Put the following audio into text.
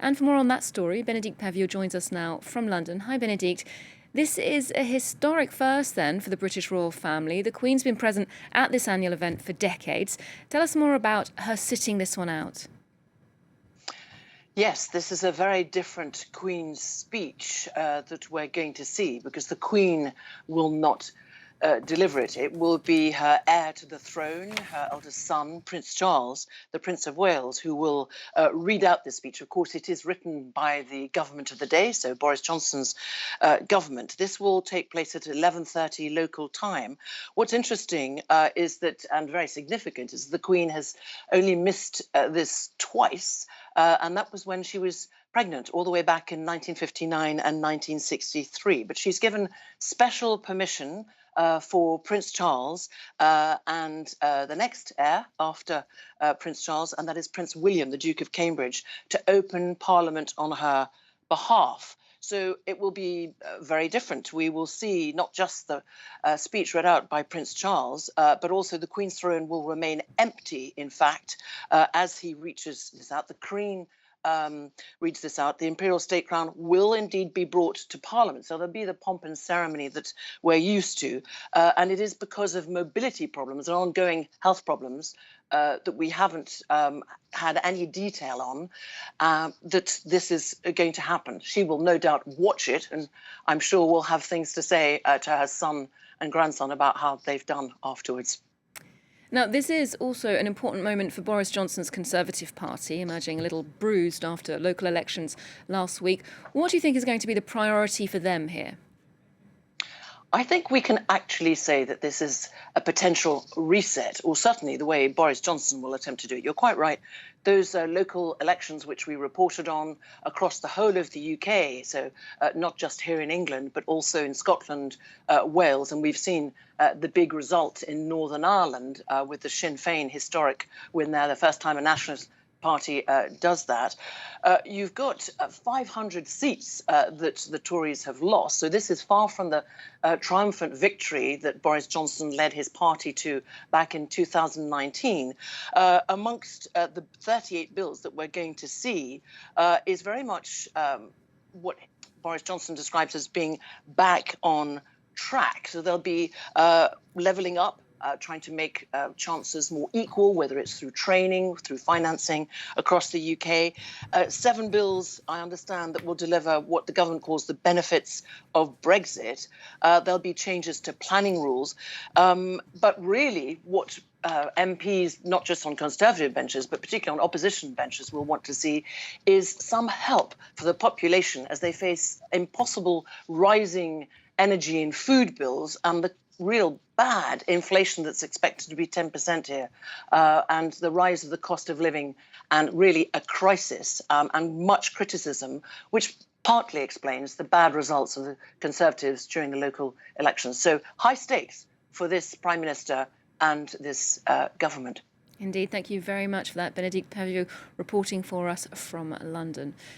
And for more on that story, Bénédicte Paviot joins us now from London. Hi, Bénédicte. This is a historic first, then, for the British royal family. The Queen's been present at this annual event for decades. Tell us more about her sitting this one out. Yes, this is a very different Queen's speech that we're going to see, because the Queen will not deliver it. It will be her heir to the throne, her eldest son, Prince Charles, the Prince of Wales, who will read out this speech. Of course, it is written by the government of the day, so Boris Johnson's government. This will take place at 11:30 local time. What's interesting is that, and very significant, is the Queen has only missed this twice, and that was when she was pregnant, all the way back in 1959 and 1963. But she's given special permission for Prince Charles and the next heir after Prince Charles, and that is Prince William, the Duke of Cambridge, to open Parliament on her behalf. So it will be very different. We will see not just the speech read out by Prince Charles, but also the Queen's throne will remain empty, in fact, as he reaches this out. The Queen reads this out. The imperial state crown will indeed be brought to Parliament. So there'll be the pomp and ceremony that we're used to. And it is because of mobility problems and ongoing health problems that we haven't had any detail on that this is going to happen. She will no doubt watch it, and I'm sure will have things to say to her son and grandson about how they've done afterwards. Now, this is also an important moment for Boris Johnson's Conservative Party, emerging a little bruised after local elections last week. What do you think is going to be the priority for them here? I think we can actually say that this is a potential reset, or certainly the way Boris Johnson will attempt to do it. You're quite right. Those local elections which we reported on across the whole of the UK, so not just here in England, but also in Scotland, Wales, and we've seen the big result in Northern Ireland with the Sinn Féin historic win there, the first time a nationalist party does that. You've got 500 seats that the Tories have lost. So this is far from the triumphant victory that Boris Johnson led his party to back in 2019. Amongst the 38 bills that we're going to see is very much what Boris Johnson describes as being back on track. So there'll be levelling up, trying to make chances more equal, whether it's through training, through financing across the UK. 7 bills, I understand, that will deliver what the government calls the benefits of Brexit. There'll be changes to planning rules. But really, what MPs, not just on Conservative benches, but particularly on opposition benches, will want to see is some help for the population as they face impossible rising energy and food bills and the real bad inflation that's expected to be 10% here, and the rise of the cost of living, and really a crisis and much criticism, which partly explains the bad results of the Conservatives during the local elections. So high stakes for this Prime Minister and this government. Indeed, thank you very much for that. Bénédicte Paviot reporting for us from London.